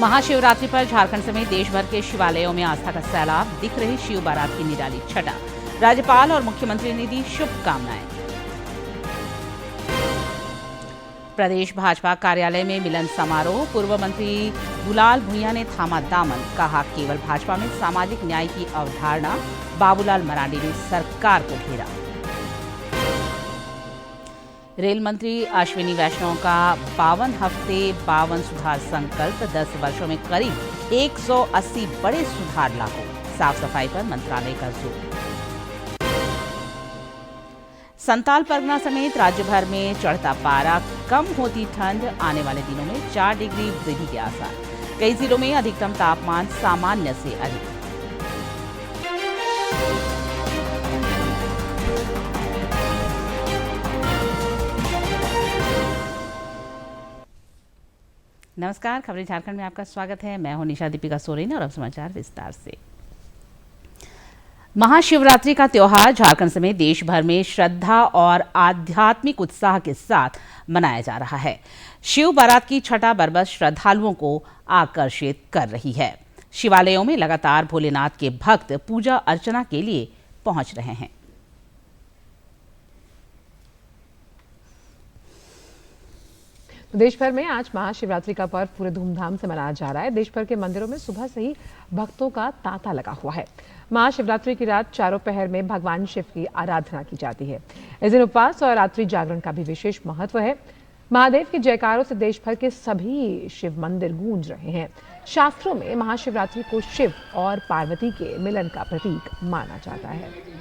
महाशिवरात्रि पर झारखंड समेत देश भर के शिवालयों में आस्था का सैलाब, दिख रही शिव बारात की निराली छटा। राज्यपाल और मुख्यमंत्री ने दी शुभकामनाएं। प्रदेश भाजपा कार्यालय में मिलन समारोह, पूर्व मंत्री दुलाल भुइयां ने थामा दामन, कहा केवल भाजपा में सामाजिक न्याय की अवधारणा। बाबूलाल मरांडी ने सरकार को घेरा। रेल मंत्री अश्विनी वैष्णव का 52 हफ्ते 52 सुधार संकल्प, 10 वर्षों में करीब 180 बड़े सुधार लागू। साफ सफाई पर मंत्रालय का जोर। संताल परगना समेत राज्य भर में चढ़ता पारा, कम होती ठंड, आने वाले दिनों में 4 डिग्री वृद्धि के आसार। कई जिलों में अधिकतम तापमान सामान्य से अधिक। नमस्कार, खबरें झारखंड में आपका स्वागत है। मैं हूं निशा दीपिका सोरेन और अब समाचार विस्तार से। महाशिवरात्रि का त्योहार झारखंड समेत देश भर में श्रद्धा और आध्यात्मिक उत्साह के साथ मनाया जा रहा है। शिव बारात की छठा बरबस श्रद्धालुओं को आकर्षित कर रही है। शिवालयों में लगातार भोलेनाथ के भक्त पूजा अर्चना के लिए पहुंच रहे हैं। देश भर में आज महाशिवरात्रि का पर्व पूरे धूमधाम से मनाया जा रहा है। देश भर के मंदिरों में सुबह से ही भक्तों का तांता लगा हुआ है। महाशिवरात्रि की रात चारों पहर में भगवान शिव की आराधना की जाती है। इस दिन उपवास और रात्रि जागरण का भी विशेष महत्व है। महादेव के जयकारों से देश भर के सभी शिव मंदिर गूंज रहे हैं। शास्त्रों में महाशिवरात्रि को शिव और पार्वती के मिलन का प्रतीक माना जाता है।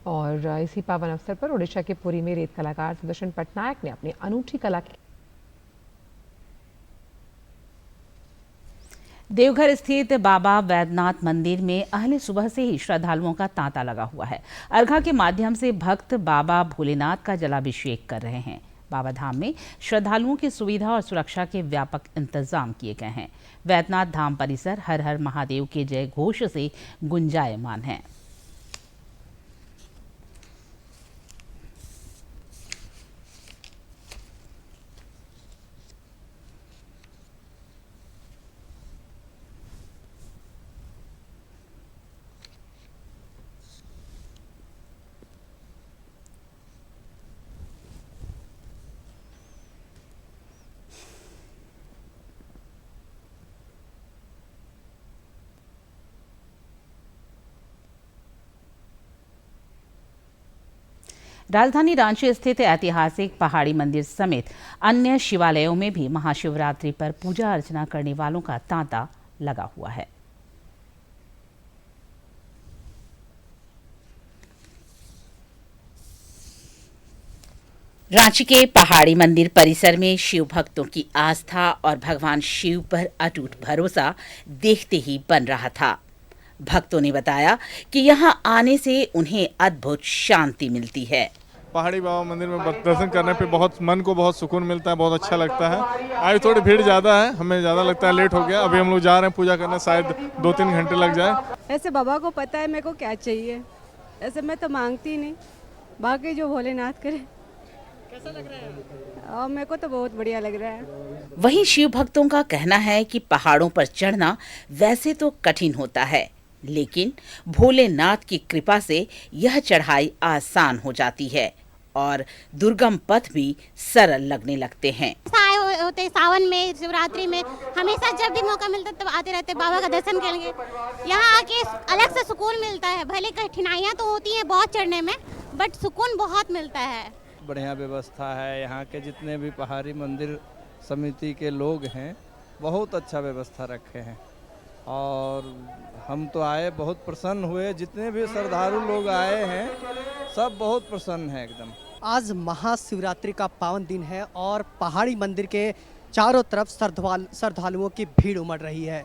और इसी पावन अवसर पर ओडिशा के पुरी में रेत कलाकार सुदर्शन पटनायक ने अपनी अनूठी कला की। देवघर स्थित बाबा वैद्यनाथ मंदिर में अहले सुबह से ही श्रद्धालुओं का तांता लगा हुआ है। अर्घा के माध्यम से भक्त बाबा भोलेनाथ का जलाभिषेक कर रहे हैं। बाबा धाम में श्रद्धालुओं की सुविधा और सुरक्षा के व्यापक इंतजाम किए गए हैं। वैद्यनाथ धाम परिसर हर हर महादेव के जय घोष से गुंजायमान है। राजधानी रांची स्थित ऐतिहासिक पहाड़ी मंदिर समेत अन्य शिवालयों में भी महाशिवरात्रि पर पूजा अर्चना करने वालों का तांता लगा हुआ है। रांची के पहाड़ी मंदिर परिसर में शिव भक्तों की आस्था और भगवान शिव पर अटूट भरोसा देखते ही बन रहा था। भक्तों ने बताया कि यहां आने से उन्हें अद्भुत शांति मिलती है। पहाड़ी बाबा मंदिर में दर्शन करने पे बहुत मन को बहुत सुकून मिलता है, बहुत अच्छा लगता है। आज थोड़ी भीड़ ज़्यादा है, हमें ज़्यादा लगता है लेट हो गया। अभी हम लोग जा रहे हैं पूजा करने, शायद 2-3 घंटे लग जाए। ऐसे बाबा को पता है मेरे को क्या चाहिए, ऐसे मैं तो मांगती नहीं, बाकी जो भोलेनाथ करे। कैसा लग रहा है? और मेरे को तो बहुत बढ़िया लग रहा है। वहीं शिव भक्तों का कहना है कि पहाड़ों पर चढ़ना वैसे तो कठिन होता है, लेकिन भोलेनाथ की कृपा से यह चढ़ाई आसान हो जाती है और दुर्गम पथ भी सरल लगने लगते हैं। होते सावन में, शिवरात्रि में हमेशा जब भी मौका मिलता है तब आते रहते, बाबा का दर्शन करेंगे। यहाँ आके अलग से सुकून मिलता है। भले कठिनाइयाँ तो होती हैं बहुत चढ़ने में, बट सुकून बहुत मिलता है। बढ़िया व्यवस्था है। यहाँ के जितने भी पहाड़ी मंदिर समिति के लोग हैं बहुत अच्छा व्यवस्था रखे हैं। और हम तो आए बहुत प्रसन्न हुए, जितने भी श्रद्धालु लोग आए हैं सब बहुत प्रसन्न हैं एकदम। आज महाशिवरात्रि का पावन दिन है और पहाड़ी मंदिर के चारों तरफ श्रद्धालुओं की भीड़ उमड़ रही है।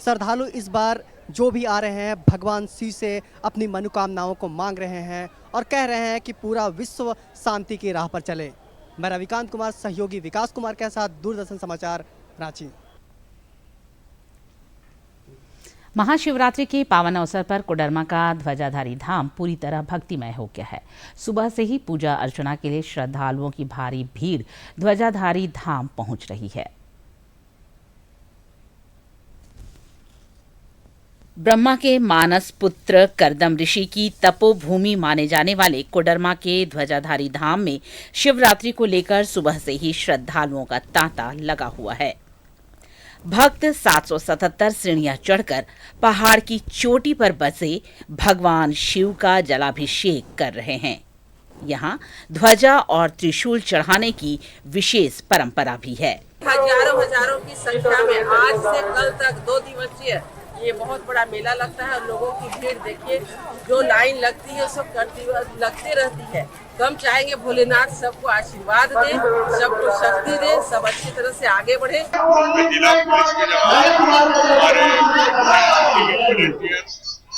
श्रद्धालु इस बार जो भी आ रहे हैं भगवान शिव से अपनी मनोकामनाओं को मांग रहे हैं और कह रहे हैं कि पूरा विश्व शांति की राह पर चले। मैं रविकांत कुमार, सहयोगी विकास कुमार के साथ, दूरदर्शन समाचार, रांची। महाशिवरात्रि के पावन अवसर पर कोडरमा का ध्वजाधारी धाम पूरी तरह भक्तिमय हो गया है। सुबह से ही पूजा अर्चना के लिए श्रद्धालुओं की भारी भीड़ ध्वजाधारी धाम पहुंच रही है। ब्रह्मा के मानस पुत्र करदम ऋषि की तपोभूमि माने जाने वाले कोडरमा के ध्वजाधारी धाम में शिवरात्रि को लेकर सुबह से ही श्रद्धालुओं का तांता लगा हुआ है। भक्त 777 सीढ़ियां चढ़कर पहाड़ की चोटी पर बसे भगवान शिव का जलाभिषेक कर रहे हैं। यहाँ ध्वजा और त्रिशूल चढ़ाने की विशेष परंपरा भी है। हजारों की संख्या में आज से कल तक 2 दिवसीय ये बहुत बड़ा मेला लगता है और लोगों की भीड़ देखिए, जो लाइन लगती है सब लगती रहती है। तो हम चाहेंगे भोलेनाथ सबको आशीर्वाद दे, सबको शक्ति दे, सब अच्छी तरह से आगे बढ़े। जिला पुलिस के जवान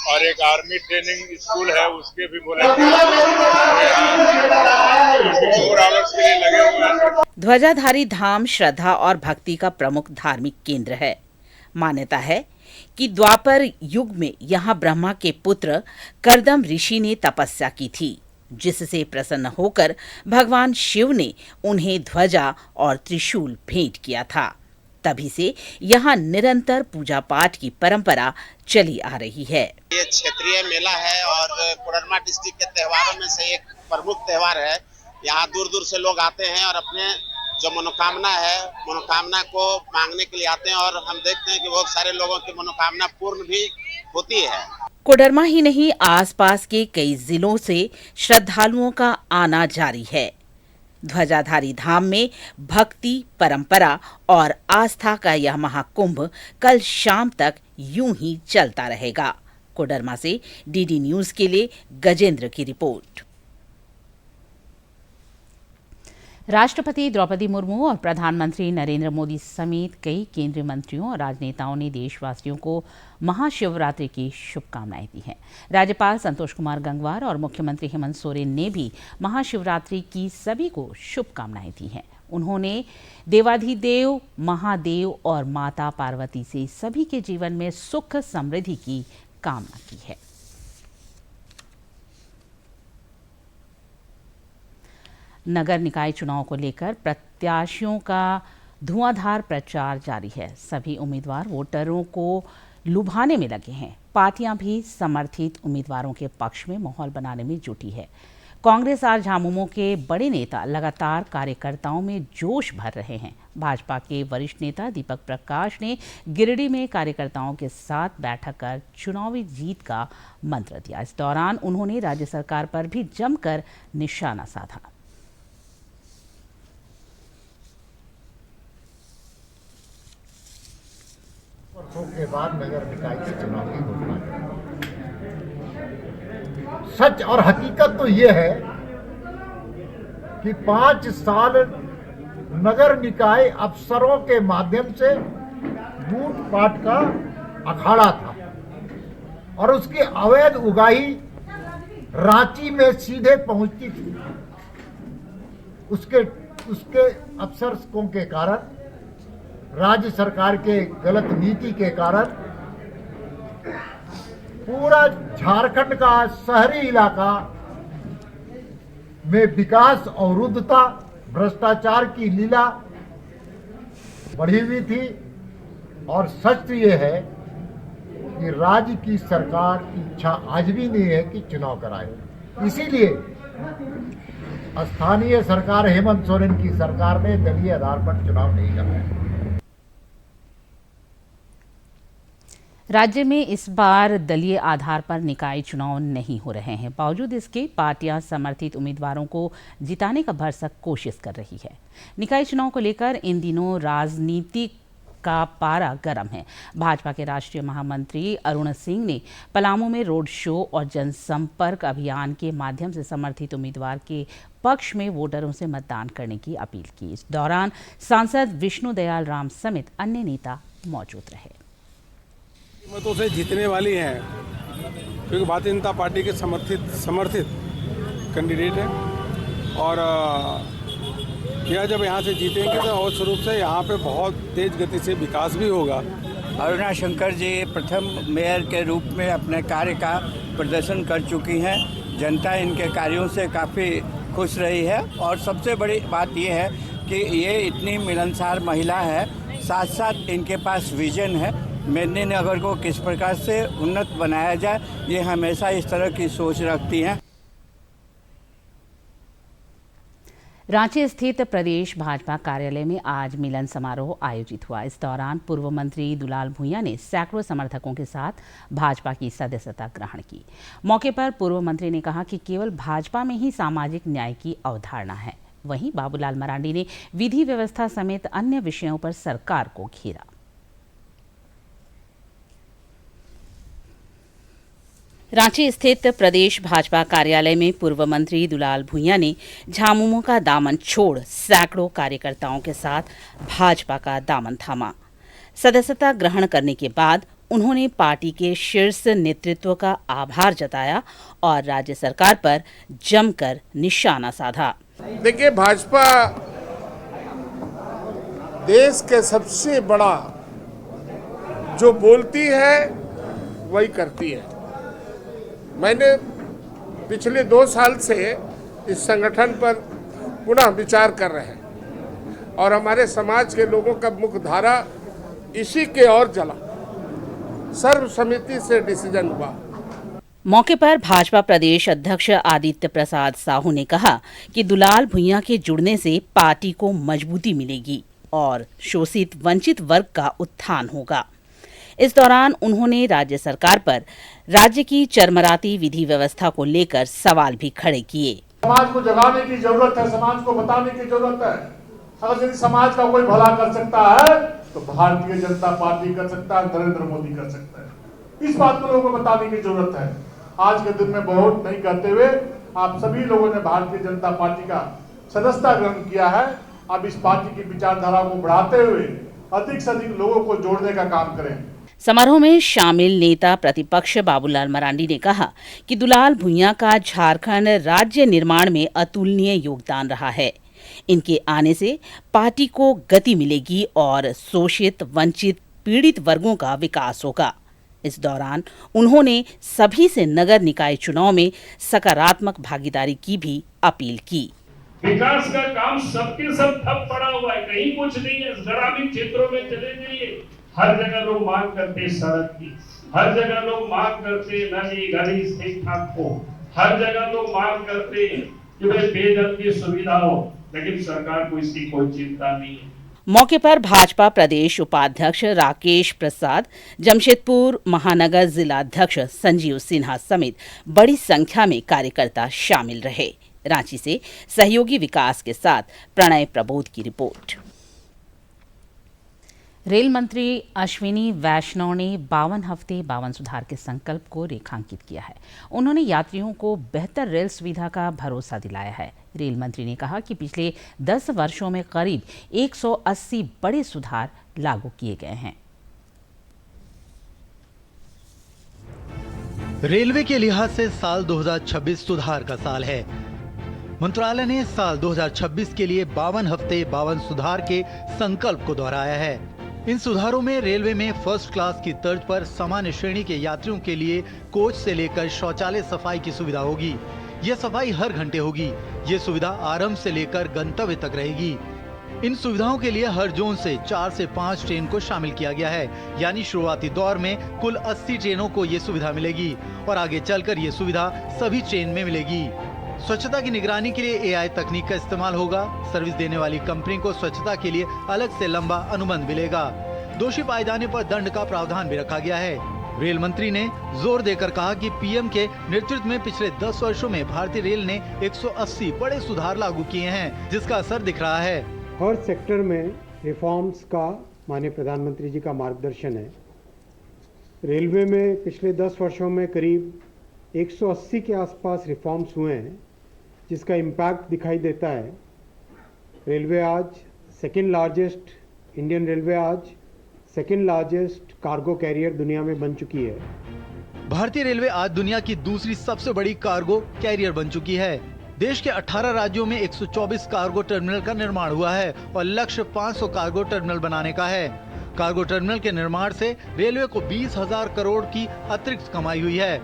और एक आर्मी ट्रेनिंग स्कूल है, उसके भी लगे हुए हैं। ध्वजाधारी धाम श्रद्धा और भक्ति का प्रमुख धार्मिक केंद्र है। मान्यता है कि द्वापर युग में यहाँ ब्रह्मा के पुत्र करदम ऋषि ने तपस्या की थी, जिससे प्रसन्न होकर भगवान शिव ने उन्हें ध्वजा और त्रिशूल भेंट किया था। तभी से यहाँ निरंतर पूजा पाठ की परंपरा चली आ रही है। ये क्षेत्रीय मेला है और कोडरमा डिस्ट्रिक्ट के त्योहारों में से एक प्रमुख त्योहार है। यहाँ दूर दूर से लोग आते हैं और अपने जो मनोकामना को मांगने के लिए आते हैं और हम देखते हैं कि बहुत सारे लोगों की मनोकामना पूर्ण भी होती है। कोडरमा ही नहीं, आसपास के कई जिलों से श्रद्धालुओं का आना जारी है। ध्वजाधारी धाम में भक्ति, परंपरा और आस्था का यह महाकुंभ कल शाम तक यूं ही चलता रहेगा। कोडरमा से डीडी न्यूज के लिए गजेंद्र की रिपोर्ट। राष्ट्रपति द्रौपदी मुर्मू और प्रधानमंत्री नरेंद्र मोदी समेत कई केंद्रीय मंत्रियों और राजनेताओं ने देशवासियों को महाशिवरात्रि की शुभकामनाएं दी हैं। राज्यपाल संतोष कुमार गंगवार और मुख्यमंत्री हेमंत सोरेन ने भी महाशिवरात्रि की सभी को शुभकामनाएं दी हैं। उन्होंने देवाधिदेव महादेव और माता पार्वती से सभी के जीवन में सुख समृद्धि की कामना की है। नगर निकाय चुनाव को लेकर प्रत्याशियों का धुआंधार प्रचार जारी है। सभी उम्मीदवार वोटरों को लुभाने में लगे हैं। पार्टियां भी समर्थित उम्मीदवारों के पक्ष में माहौल बनाने में जुटी है। कांग्रेस और झामुमो के बड़े नेता लगातार कार्यकर्ताओं में जोश भर रहे हैं। भाजपा के वरिष्ठ नेता दीपक प्रकाश ने गिरिडीह में कार्यकर्ताओं के साथ बैठक कर चुनावी जीत का मंत्र दिया। इस दौरान उन्होंने राज्य सरकार पर भी जमकर निशाना साधा। वर्षों के बाद नगर निकाय के चुनाव की घोषणा करें। सच और हकीकत तो ये है कि 5 साल नगर निकाय अफसरों के माध्यम से लूटपाट का अखाड़ा था और उसकी अवैध उगाही रांची में सीधे पहुंचती थी। उसके अफसरों के कारण, राज्य सरकार के गलत नीति के कारण पूरा झारखंड का शहरी इलाका में विकास अवरुद्धता, भ्रष्टाचार की लीला बढ़ी हुई थी। और सच ये है कि राज्य की सरकार की इच्छा आज भी नहीं है कि चुनाव कराए। इसीलिए स्थानीय सरकार हेमंत सोरेन की सरकार ने दलीय आधार पर चुनाव नहीं कराया। राज्य में इस बार दलीय आधार पर निकाय चुनाव नहीं हो रहे हैं। बावजूद इसके पार्टियां समर्थित उम्मीदवारों को जिताने का भरसक कोशिश कर रही है। निकाय चुनाव को लेकर इन दिनों राजनीतिक का पारा गर्म है। भाजपा के राष्ट्रीय महामंत्री अरुण सिंह ने पलामू में रोड शो और जनसंपर्क अभियान के माध्यम से समर्थित उम्मीदवार के पक्ष में वोटरों से मतदान करने की अपील की। इस दौरान सांसद विष्णु दयाल राम समेत अन्य नेता मौजूद रहे। कीमतों से जीतने वाली हैं, क्योंकि भारतीय जनता पार्टी के समर्थित कैंडिडेट है और यह जब यहाँ से जीतेंगे तो अवश्य रूप से यहाँ पे बहुत तेज गति से विकास भी होगा। अरुणा शंकर जी प्रथम मेयर के रूप में अपने कार्य का प्रदर्शन कर चुकी हैं। जनता इनके कार्यों से काफ़ी खुश रही है और सबसे बड़ी बात यह है कि ये इतनी मिलनसार महिला है, साथ साथ इनके पास विजन है। मेदिनीनगर को किस प्रकार से उन्नत बनाया जाए, ये हमेशा इस तरह की सोच रखती हैं। रांची स्थित प्रदेश भाजपा कार्यालय में आज मिलन समारोह आयोजित हुआ। इस दौरान पूर्व मंत्री दुलाल भुइयां ने सैकड़ों समर्थकों के साथ भाजपा की सदस्यता ग्रहण की। मौके पर पूर्व मंत्री ने कहा कि केवल भाजपा में ही सामाजिक न्याय की अवधारणा है। वहीं बाबूलाल मरांडी ने विधि व्यवस्था समेत अन्य विषयों पर सरकार को घेरा। रांची स्थित प्रदेश भाजपा कार्यालय में पूर्व मंत्री दुलाल भुइयां ने झामुमो का दामन छोड़ सैकड़ों कार्यकर्ताओं के साथ भाजपा का दामन थामा। सदस्यता ग्रहण करने के बाद उन्होंने पार्टी के शीर्ष नेतृत्व का आभार जताया और राज्य सरकार पर जमकर निशाना साधा। देखिए, भाजपा देश के सबसे बड़ा जो बोलती है वही करती है। मैंने पिछले 2 साल से इस संगठन पर पुनः विचार कर रहे हैं और हमारे समाज के लोगों का मुख्य धारा इसी के ओर चला। सर्वसम्मति से डिसीजन हुआ। मौके पर भाजपा प्रदेश अध्यक्ष आदित्य प्रसाद साहू ने कहा कि दुलाल भुइयां के जुड़ने से पार्टी को मजबूती मिलेगी और शोषित वंचित वर्ग का उत्थान होगा। इस दौरान उन्होंने राज्य सरकार पर राज्य की चरमराती विधि व्यवस्था को लेकर सवाल भी खड़े किए। समाज को जगाने की जरूरत है, समाज को बताने की जरूरत है। अगर यदि समाज का कोई भला कर सकता है तो भारतीय जनता पार्टी कर सकता है, नरेंद्र मोदी कर सकता है। इस बात को लोगों को बताने की जरूरत है। आज के दिन में बहुत नहीं कहते हुए आप सभी लोगों ने भारतीय जनता पार्टी का सदस्यता ग्रहण किया है। अब इस पार्टी की विचारधारा को बढ़ाते हुए अधिक से अधिक लोगों को जोड़ने का काम करें। समारोह में शामिल नेता प्रतिपक्ष बाबूलाल मरांडी ने कहा कि दुलाल भुइयां का झारखंड राज्य निर्माण में अतुलनीय योगदान रहा है। इनके आने से पार्टी को गति मिलेगी और शोषित, वंचित, पीड़ित वर्गों का विकास होगा। इस दौरान उन्होंने सभी से नगर निकाय चुनाव में सकारात्मक भागीदारी की भी अपील की। विकास का काम सबके सब ठप पड़ा हुआ है, कहीं कुछ नहीं है। ग्रामीण क्षेत्रों में चले जाइए, हर जगह लोग मांग करते सड़क की, हर जगह लोग मांग करते नली गली ठीक ठाक हो, हर जगह लोग मांग करते कि भाई पेयजल की सुविधा हो, लेकिन सरकार को इसकी कोई चिंता नहीं है। मौके पर भाजपा प्रदेश उपाध्यक्ष राकेश प्रसाद, जमशेदपुर महानगर जिला अध्यक्ष संजीव सिन्हा समेत बड़ी संख्या में कार्यकर्ता शामिल रहे। रांची से सहयोगी विकास के साथ प्रणय प्रबोध की रिपोर्ट। रेल मंत्री अश्विनी वैष्णव ने 52 हफ्ते 52 सुधार के संकल्प को रेखांकित किया है। उन्होंने यात्रियों को बेहतर रेल सुविधा का भरोसा दिलाया है। रेल मंत्री ने कहा कि पिछले 10 वर्षों में करीब 180 बड़े सुधार लागू किए गए हैं। रेलवे के लिहाज से साल 2026 सुधार का साल है। मंत्रालय ने साल 2026 के लिए 52 हफ्ते 52 सुधार के संकल्प को दोहराया है। इन सुधारों में रेलवे में फर्स्ट क्लास की तर्ज पर सामान्य श्रेणी के यात्रियों के लिए कोच से लेकर शौचालय सफाई की सुविधा होगी। यह सफाई हर घंटे होगी। ये सुविधा आरंभ से लेकर गंतव्य तक रहेगी। इन सुविधाओं के लिए हर जोन से 4 से 5 ट्रेन को शामिल किया गया है, यानी शुरुआती दौर में कुल 80 ट्रेनों को ये सुविधा मिलेगी और आगे चलकर ये सुविधा सभी ट्रेन में मिलेगी। स्वच्छता की निगरानी के लिए AI तकनीक का इस्तेमाल होगा। सर्विस देने वाली कंपनी को स्वच्छता के लिए अलग से लंबा अनुबंध मिलेगा। दोषी पाए जाने पर दंड का प्रावधान भी रखा गया है। रेल मंत्री ने जोर देकर कहा कि PM के नेतृत्व में पिछले 10 वर्षों में भारतीय रेल ने 180 बड़े सुधार लागू किए हैं, जिसका असर दिख रहा है। हर सेक्टर में रिफॉर्म्स का माननीय प्रधानमंत्री जी का मार्गदर्शन है। रेलवे में पिछले 10 वर्षों में करीब 180 के आसपास रिफॉर्म्स हुए हैं, जिसका इम्पैक्ट दिखाई देता है। रेलवे आज सेकेंड लार्जेस्ट इंडियन रेलवे आज सेकेंड लार्जेस्ट कार्गो कैरियर दुनिया में बन चुकी है। भारतीय रेलवे आज दुनिया की दूसरी सबसे बड़ी कार्गो कैरियर बन चुकी है। देश के 18 राज्यों में 124 कार्गो टर्मिनल का निर्माण हुआ है और लक्ष्य 500 कार्गो टर्मिनल बनाने का है। कार्गो टर्मिनल के निर्माण से रेलवे को 20,000 करोड़ की अतिरिक्त कमाई हुई है।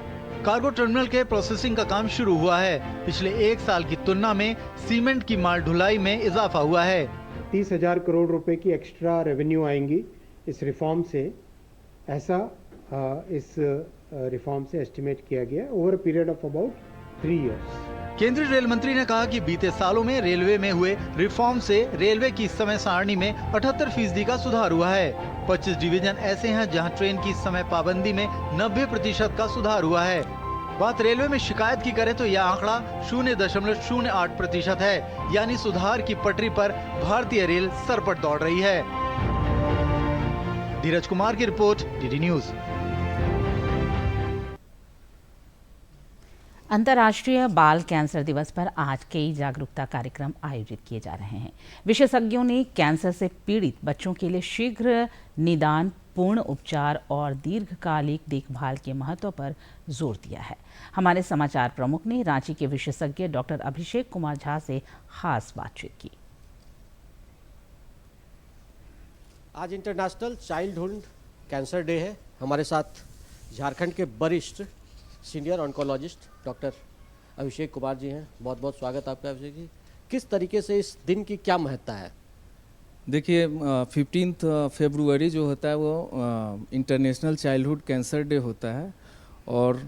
कार्गो टर्मिनल के प्रोसेसिंग का काम शुरू हुआ है। पिछले एक साल की तुलना में सीमेंट की माल ढुलाई में इजाफा हुआ है। 30,000 करोड़ रुपए की एक्स्ट्रा रेवेन्यू आएंगी इस रिफॉर्म से, ऐसा इस रिफॉर्म से एस्टिमेट किया गया over a period of about 3 years. केंद्रीय रेल मंत्री ने कहा कि बीते सालों में रेलवे में हुए रिफॉर्म से रेलवे की समय सारणी में 78% का सुधार हुआ है। 25 डिवीजन ऐसे हैं जहां ट्रेन की समय पाबंदी में 90% का सुधार हुआ है। बात रेलवे में शिकायत की करें तो यह आंकड़ा 0.08% है, यानी सुधार की पटरी पर भारतीय रेल सरपट दौड़ रही है। धीरज कुमार की रिपोर्ट, डीडी न्यूज। अंतर्राष्ट्रीय बाल कैंसर दिवस पर आज कई जागरूकता कार्यक्रम आयोजित किए जा रहे हैं। विशेषज्ञों ने कैंसर से पीड़ित बच्चों के लिए शीघ्र निदान, पूर्ण उपचार और दीर्घकालिक देखभाल के महत्व पर जोर दिया है। हमारे समाचार प्रमुख ने रांची के विशेषज्ञ डॉक्टर अभिषेक कुमार झा से खास बातचीत की। आज इंटरनेशनल चाइल्डहुड कैंसर डे है। हमारे साथ झारखंड के वरिष्ठ senior oncologist doctor Abhishek Kumar ji हैं। बहुत बहुत स्वागत आपका अभिषेक जी। किस तरीके से इस दिन की क्या महत्ता है? देखिए 15 फरवरी जो होता है वो इंटरनेशनल चाइल्डहुड कैंसर डे होता है, और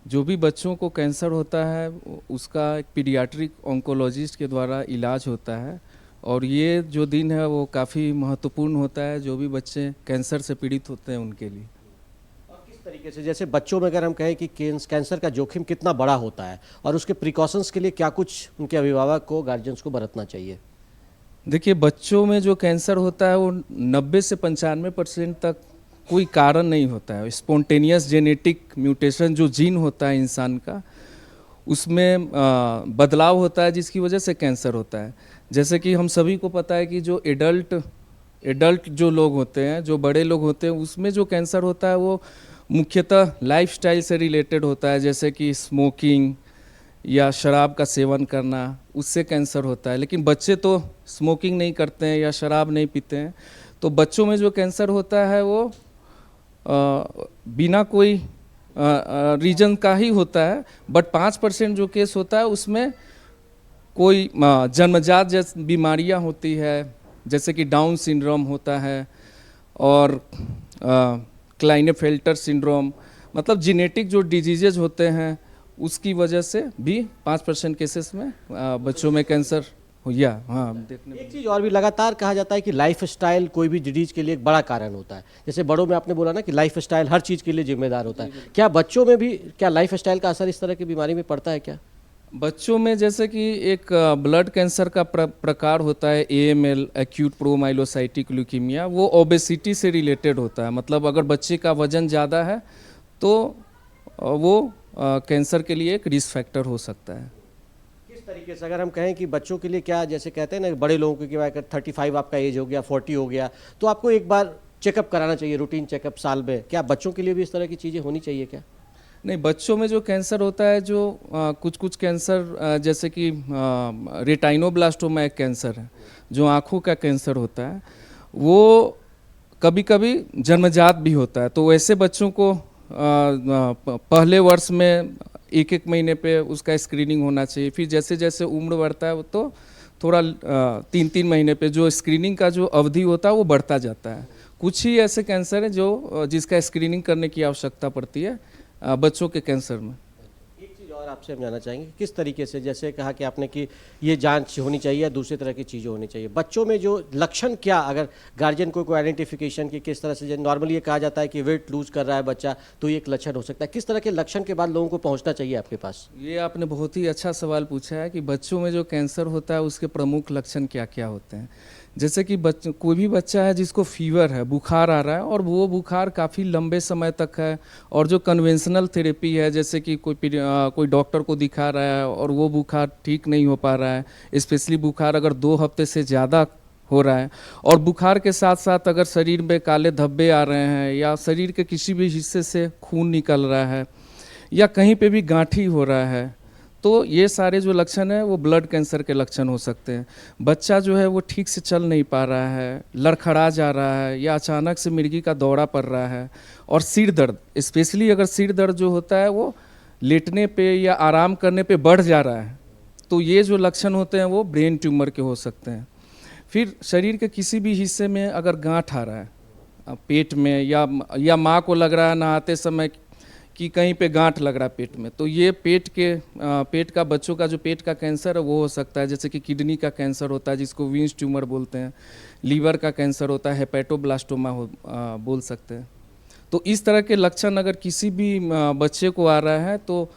जो भी बच्चों को कैंसर होता है उसका एक पीडियाट्रिक ऑन्कोलॉजिस्ट के द्वारा इलाज होता है। और ये जो दिन है वो काफ़ी महत्वपूर्ण होता है जो भी बच्चे कैंसर से पीड़ित होते हैं उनके लिए। तरीके से जैसे बच्चों में अगर हम कहें कि कैंसर का जोखिम कितना बड़ा होता है और उसके प्रिकॉशंस के लिए क्या कुछ उनके अभिभावक को, गार्जियंस को बरतना चाहिए? देखिए बच्चों में जो कैंसर होता है वो 90 से 95% तक कोई कारण नहीं होता है। स्पॉन्टेनियस जेनेटिक म्यूटेशन जो जीन होता है इंसान का, उसमें बदलाव होता है जिसकी वजह से कैंसर होता है। जैसे कि हम सभी को पता है कि जो एडल्ट जो लोग होते हैं, जो बड़े लोग होते हैं, उसमें जो कैंसर होता है वो मुख्यतः लाइफस्टाइल से रिलेटेड होता है, जैसे कि स्मोकिंग या शराब का सेवन करना, उससे कैंसर होता है। लेकिन बच्चे तो स्मोकिंग नहीं करते हैं या शराब नहीं पीते हैं, तो बच्चों में जो कैंसर होता है वो बिना कोई रीजन का ही होता है। बट 5% जो केस होता है उसमें कोई जन्मजात जैसी बीमारियां होती है, जैसे कि डाउन सिंड्रोम होता है और क्लाइनेफेल्टर सिंड्रोम, मतलब जेनेटिक जो डिजीजेज होते हैं उसकी वजह से भी 5% केसेस में बच्चों में कैंसर हो गया। हाँ, देखने एक चीज़ और भी लगातार कहा जाता है कि लाइफस्टाइल कोई भी डिजीज के लिए एक बड़ा कारण होता है। जैसे बड़ों में आपने बोला ना कि लाइफस्टाइल हर चीज़ के लिए जिम्मेदार होता है, क्या बच्चों में भी क्या लाइफस्टाइल का असर इस तरह की बीमारी में पड़ता है क्या? बच्चों में जैसे कि एक ब्लड कैंसर का प्रकार होता है AML, एक्यूट प्रोमाइलोसाइटिक ल्यूकीमिया, वो ओबेसिटी से रिलेटेड होता है। मतलब अगर बच्चे का वजन ज़्यादा है तो वो कैंसर के लिए एक रिस्क फैक्टर हो सकता है। किस तरीके से अगर हम कहें कि बच्चों के लिए क्या, जैसे कहते हैं ना बड़े लोगों को कि अगर 35 आपका एज हो गया, 40 हो गया, तो आपको एक बार चेकअप कराना चाहिए, रूटीन चेकअप साल में, क्या बच्चों के लिए भी इस तरह की चीज़ें होनी चाहिए क्या? नहीं, बच्चों में जो कैंसर होता है, जो कुछ कैंसर जैसे कि रेटाइनोब्लास्टोमा एक कैंसर है जो आँखों का कैंसर होता है, वो कभी कभी जन्मजात भी होता है। तो ऐसे बच्चों को पहले वर्ष में 1-1 महीने पे उसका स्क्रीनिंग होना चाहिए। फिर जैसे जैसे उम्र बढ़ता है तो थोड़ा 3-3 महीने पे जो स्क्रीनिंग का जो अवधि होता है वो बढ़ता जाता है। कुछ ही ऐसे कैंसर है जो जिसका स्क्रीनिंग करने की आवश्यकता पड़ती है बच्चों के कैंसर में। एक चीज़ और आपसे हम जानना चाहेंगे, किस तरीके से, जैसे कहा कि आपने कि ये जांच होनी चाहिए, दूसरी तरह की चीज़ें होनी चाहिए, बच्चों में जो लक्षण, क्या अगर गार्जियन को कोई आइडेंटिफिकेशन की किस तरह से, नॉर्मली ये कहा जाता है कि वेट लूज कर रहा है बच्चा तो ये एक लक्षण हो सकता है, किस तरह के लक्षण के बाद लोगों को पहुँचना चाहिए आपके पास? ये आपने बहुत ही अच्छा सवाल पूछा है कि बच्चों में जो कैंसर होता है उसके प्रमुख लक्षण क्या क्या होते हैं। जैसे कि कोई भी बच्चा है जिसको फीवर है, बुखार आ रहा है और वो बुखार काफ़ी लंबे समय तक है, और जो कन्वेंशनल थेरेपी है जैसे कि कोई डॉक्टर को दिखा रहा है और वो बुखार ठीक नहीं हो पा रहा है, स्पेशली बुखार अगर 2 हफ्ते से ज़्यादा हो रहा है, और बुखार के साथ साथ अगर शरीर में काले धब्बे आ रहे हैं या शरीर के किसी भी हिस्से से खून निकल रहा है या कहीं पे भी गांठी हो रहा है, तो ये सारे जो लक्षण हैं वो ब्लड कैंसर के लक्षण हो सकते हैं। बच्चा जो है वो ठीक से चल नहीं पा रहा है, लड़खड़ा जा रहा है या अचानक से मिर्गी का दौरा पड़ रहा है, और सिर दर्द, स्पेशली अगर सिर दर्द जो होता है वो लेटने पे या आराम करने पे बढ़ जा रहा है, तो ये जो लक्षण होते हैं वो ब्रेन ट्यूमर के हो सकते हैं। फिर शरीर के किसी भी हिस्से में अगर गांठ आ रहा है, पेट में या माँ को लग रहा है नहाते समय कि कहीं पे गांठ लग रहा है पेट में, तो ये पेट का बच्चों का जो पेट का कैंसर है वो हो सकता है। जैसे कि किडनी का कैंसर होता है जिसको विंस ट्यूमर बोलते हैं, लीवर का कैंसर होता है, हेपेटोब्लास्टोमा बोल सकते हैं। तो इस तरह के लक्षण अगर किसी भी बच्चे को आ रहा है तो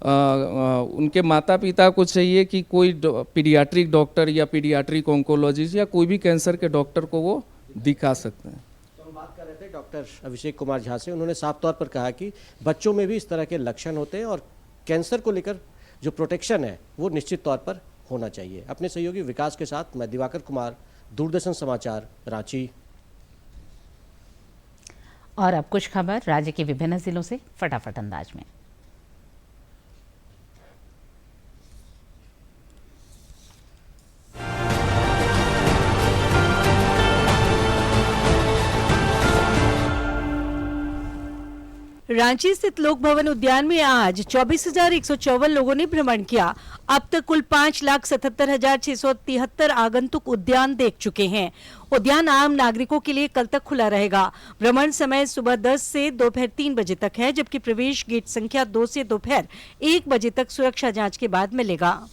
उनके माता पिता को चाहिए कि कोई पीडियाट्रिक डॉक्टर या पीडियाट्रिक ऑन्कोलॉजिस्ट या कोई भी कैंसर के डॉक्टर को वो दिखा सकते हैं। बात कर रहे थे डॉक्टर अभिषेक कुमार झा से, उन्होंने साफ तौर पर कहा कि बच्चों में भी इस तरह के लक्षण होते हैं और कैंसर को लेकर जो प्रोटेक्शन है वो निश्चित तौर पर होना चाहिए। अपने सहयोगी विकास के साथ मैं दिवाकर कुमार, दूरदर्शन समाचार, रांची। और अब कुछ खबर राज्य के विभिन्न जिलों से फटाफट अंदाज में। रांची स्थित लोक भवन उद्यान में आज 24,154 लोगों ने भ्रमण किया। अब तक कुल 5,77,673 आगंतुक उद्यान देख चुके हैं। उद्यान आम नागरिकों के लिए कल तक खुला रहेगा। भ्रमण समय सुबह 10 से दोपहर 3 बजे तक है, जबकि प्रवेश गेट संख्या 2 से दोपहर 1 बजे तक सुरक्षा जांच के बाद मिलेगा।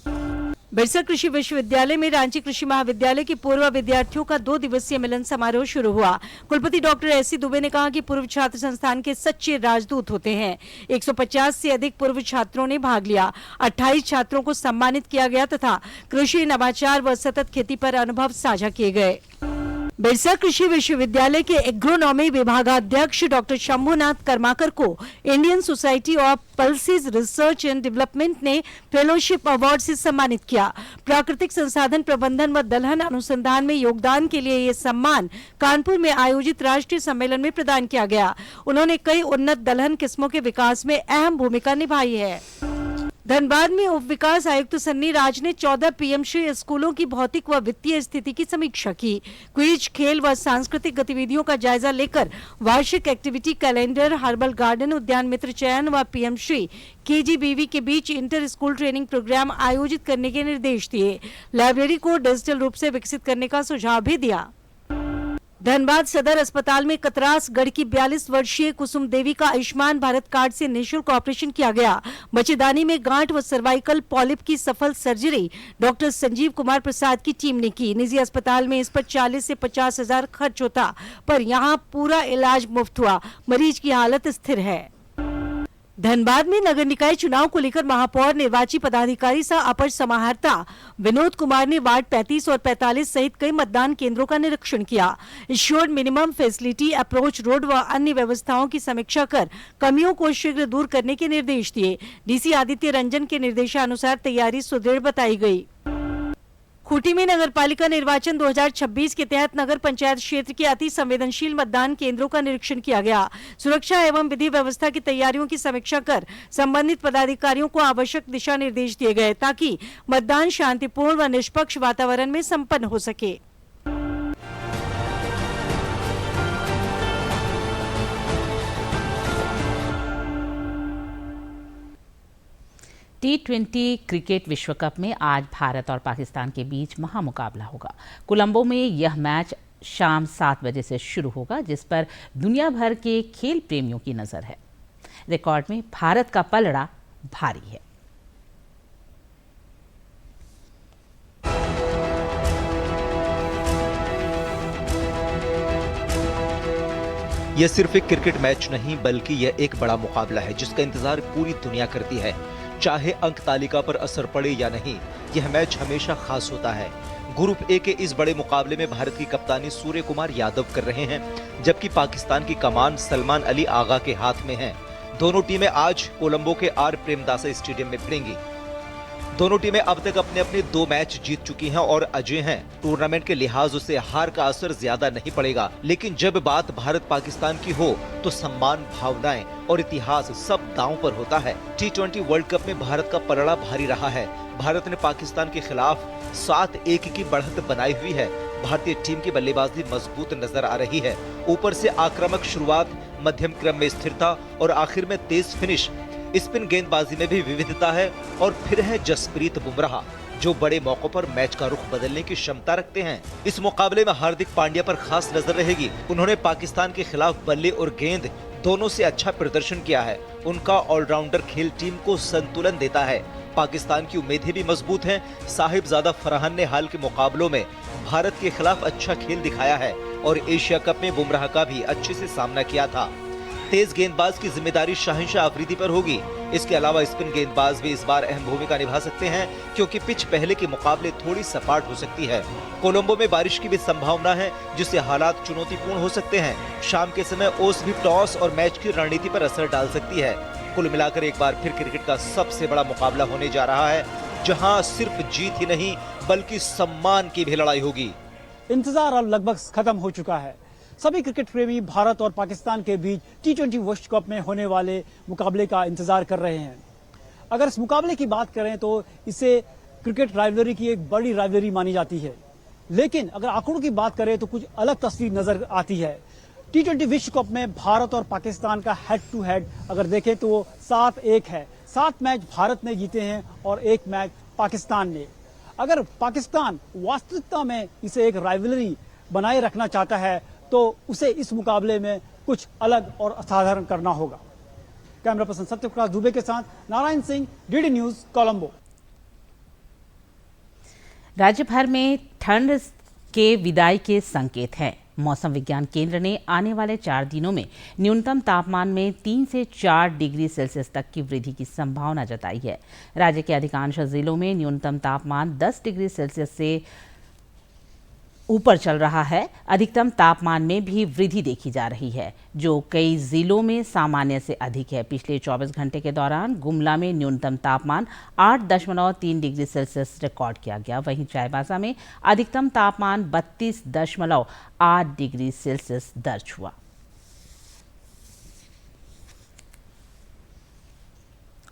बिरसा कृषि विश्वविद्यालय में रांची कृषि महाविद्यालय के पूर्व विद्यार्थियों का 2 दिवसीय मिलन समारोह शुरू हुआ। कुलपति डॉक्टर एस.सी. दुबे ने कहा कि पूर्व छात्र संस्थान के सच्चे राजदूत होते हैं। 150 से अधिक पूर्व छात्रों ने भाग लिया। 28 छात्रों को सम्मानित किया गया तथा कृषि नवाचार व सतत खेती पर अनुभव साझा किए गए। बिरसा कृषि विश्वविद्यालय के एग्रोनॉमी विभागाध्यक्ष डॉक्टर शंभुनाथ कर्माकर को Indian society of pulses research and development ने फेलोशिप अवार्ड से सम्मानित किया। प्राकृतिक संसाधन प्रबंधन व दलहन अनुसंधान में योगदान के लिए ये सम्मान कानपुर में आयोजित राष्ट्रीय सम्मेलन में प्रदान किया गया। उन्होंने कई उन्नत दलहन किस्मों के विकास में अहम भूमिका निभाई है। धनबाद में उप विकास आयुक्त सन्नी राज ने 14 पीएमश्री स्कूलों की भौतिक व वित्तीय स्थिति की समीक्षा की। क्विज, खेल व सांस्कृतिक गतिविधियों का जायजा लेकर वार्षिक एक्टिविटी कैलेंडर, हर्बल गार्डन, उद्यान मित्र चयन व पीएमश्री केजीबीवी के बीच इंटर स्कूल ट्रेनिंग प्रोग्राम आयोजित करने के निर्देश दिए। लाइब्रेरी को डिजिटल रूप से विकसित करने का सुझाव भी दिया। धनबाद सदर अस्पताल में कतरास गढ़ की 42 वर्षीय कुसुम देवी का आयुष्मान भारत कार्ड से निःशुल्क ऑपरेशन किया गया। बच्चेदानी में गांठ व सर्वाइकल पॉलिप की सफल सर्जरी डॉक्टर संजीव कुमार प्रसाद की टीम ने की। निजी अस्पताल में इस पर 40 से 50 हजार खर्च होता, पर यहां पूरा इलाज मुफ्त हुआ। मरीज की हालत स्थिर है। धनबाद में नगर निकाय चुनाव को लेकर महापौर, निर्वाची पदाधिकारी सह अपर समाहर्ता विनोद कुमार ने वार्ड 35 और 45 सहित कई मतदान केंद्रों का निरीक्षण किया। Insured minimum facility, approach road व अन्य व्यवस्थाओं की समीक्षा कर कमियों को शीघ्र दूर करने के निर्देश दिए। डीसी आदित्य रंजन के निर्देशानुसार तैयारी सुदृढ़ बताई गई। खूंटी में नगरपालिका निर्वाचन 2026 के तहत नगर पंचायत क्षेत्र के अति संवेदनशील मतदान केंद्रों का निरीक्षण किया गया। सुरक्षा एवं विधि व्यवस्था की तैयारियों की समीक्षा कर संबंधित पदाधिकारियों को आवश्यक दिशा निर्देश दिए गए ताकि मतदान शांतिपूर्ण व निष्पक्ष वातावरण में संपन्न हो सके। T20 क्रिकेट विश्व कप में आज भारत और पाकिस्तान के बीच महामुकाबला होगा। कोलंबो में यह मैच शाम 7 बजे से शुरू होगा, जिस पर दुनिया भर के खेल प्रेमियों की नजर है। रिकॉर्ड में भारत का पलड़ा भारी है। यह सिर्फ एक क्रिकेट मैच नहीं, बल्कि यह एक बड़ा मुकाबला है जिसका इंतजार पूरी दुनिया करती है। चाहे अंक तालिका पर असर पड़े या नहीं, यह मैच हमेशा खास होता है। ग्रुप ए के इस बड़े मुकाबले में भारत की कप्तानी सूर्य कुमार यादव कर रहे हैं, जबकि पाकिस्तान की कमान सलमान अली आगा के हाथ में है। दोनों टीमें आज कोलंबो के आर प्रेमदासा स्टेडियम में भिड़ेंगी। दोनों टीमें अब तक अपने अपने 2 मैच जीत चुकी हैं और अजय हैं। टूर्नामेंट के लिहाज से हार का असर ज्यादा नहीं पड़ेगा, लेकिन जब बात भारत पाकिस्तान की हो तो सम्मान, भावनाएं और इतिहास सब दांव पर होता है। T20 वर्ल्ड कप में भारत का पलड़ा भारी रहा है। भारत ने पाकिस्तान के खिलाफ 7-1 की बढ़त बनाई हुई है। भारतीय टीम की बल्लेबाजी मजबूत नजर आ रही है। ऊपर से आक्रामक शुरुआत, मध्यम क्रम में स्थिरता और आखिर में तेज फिनिश। स्पिन गेंदबाजी में भी विविधता है और फिर है जसप्रीत बुमराह, जो बड़े मौकों पर मैच का रुख बदलने की क्षमता रखते हैं। इस मुकाबले में हार्दिक पांड्या पर खास नजर रहेगी। उन्होंने पाकिस्तान के खिलाफ बल्ले और गेंद दोनों से अच्छा प्रदर्शन किया है। उनका ऑलराउंडर खेल टीम को संतुलन देता है। पाकिस्तान की उम्मीदें भी मजबूत हैं। साहिबजादा फरहान ने हाल के मुकाबलों में भारत के खिलाफ अच्छा खेल दिखाया है और एशिया कप में बुमराह का भी अच्छे से सामना किया था। तेज गेंदबाज की जिम्मेदारी शाहिनशाह अफरीदी पर होगी। इसके अलावा स्पिन गेंदबाज भी इस बार अहम भूमिका निभा सकते हैं, क्योंकि पिच पहले के मुकाबले थोड़ी सपाट हो सकती है। कोलंबो में बारिश की भी संभावना है, जिससे हालात चुनौतीपूर्ण हो सकते हैं। शाम के समय ओस भी टॉस और मैच की रणनीति पर असर डाल सकती है। कुल मिलाकर एक बार फिर क्रिकेट का सबसे बड़ा मुकाबला होने जा रहा है, जहां सिर्फ जीत ही नहीं बल्कि सम्मान की भी लड़ाई होगी। इंतजार अब लगभग खत्म हो चुका है। सभी क्रिकेट प्रेमी भारत और पाकिस्तान के बीच T20 वर्ल्ड कप में होने वाले मुकाबले का इंतजार कर रहे हैं। अगर इस मुकाबले की बात करें तो इसे क्रिकेट राइवलरी की एक बड़ी राइवलरी मानी जाती है, लेकिन अगर आंकड़ों की बात करें तो कुछ अलग तस्वीर नजर आती है। T20 विश्व कप में भारत और पाकिस्तान का हेड टू हेड अगर देखें तो वो 7-1 है। 7 मैच भारत ने जीते हैं और 1 मैच पाकिस्तान ने। अगर पाकिस्तान वास्तविकता में इसे एक राइवलरी बनाए रखना चाहता है तो उसे इस मुकाबले में कुछ अलग और असाधारण करना होगा। कैमरा पर्सन सत्यप्रकाश दुबे के साथ नारायण सिंह, DD न्यूज, कोलंबो। राज्य भर में ठंड के विदाई के संकेत हैं। मौसम विज्ञान केंद्र ने आने वाले 4 दिनों में न्यूनतम तापमान में 3 से 4 डिग्री सेल्सियस तक की वृद्धि की संभावना जताई है। राज्य के अधिकांश जिलों में न्यूनतम तापमान 10 डिग्री सेल्सियस से ऊपर चल रहा है। अधिकतम तापमान में भी वृद्धि देखी जा रही है, जो कई जिलों में सामान्य से अधिक है। पिछले 24 घंटे के दौरान गुमला में न्यूनतम तापमान 8.3 डिग्री सेल्सियस रिकॉर्ड किया गया। वहीं चाईबासा में अधिकतम तापमान 32.8 डिग्री सेल्सियस दर्ज हुआ।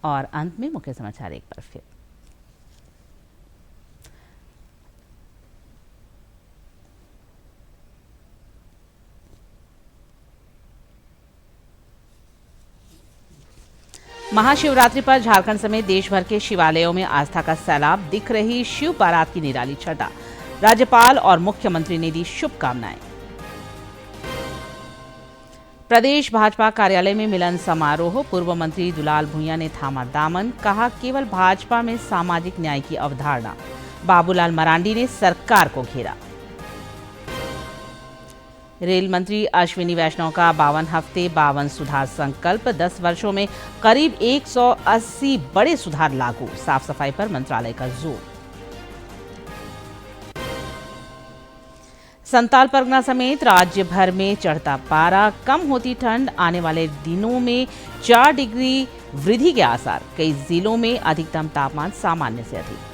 और अंत में मुख्य समाचार एक बार फिर। महाशिवरात्रि पर झारखंड समेत देश भर के शिवालयों में आस्था का सैलाब, दिख रही शिव बारात की निराली छटा। राज्यपाल और मुख्यमंत्री ने दी शुभकामनाएं। प्रदेश भाजपा कार्यालय में मिलन समारोह, पूर्व मंत्री दुलाल भुइयां ने थामा दामन, कहा केवल भाजपा में सामाजिक न्याय की अवधारणा। बाबूलाल मरांडी ने सरकार को घेरा। रेल मंत्री अश्विनी वैष्णव का 52 हफ्ते 52 सुधार संकल्प, 10 वर्षों में करीब 180 बड़े सुधार लागू। साफ सफाई पर मंत्रालय का जोर। संताल परगना समेत राज्य भर में चढ़ता पारा, कम होती ठंड, आने वाले दिनों में 4 डिग्री वृद्धि के आसार। कई जिलों में अधिकतम तापमान सामान्य से अधिक।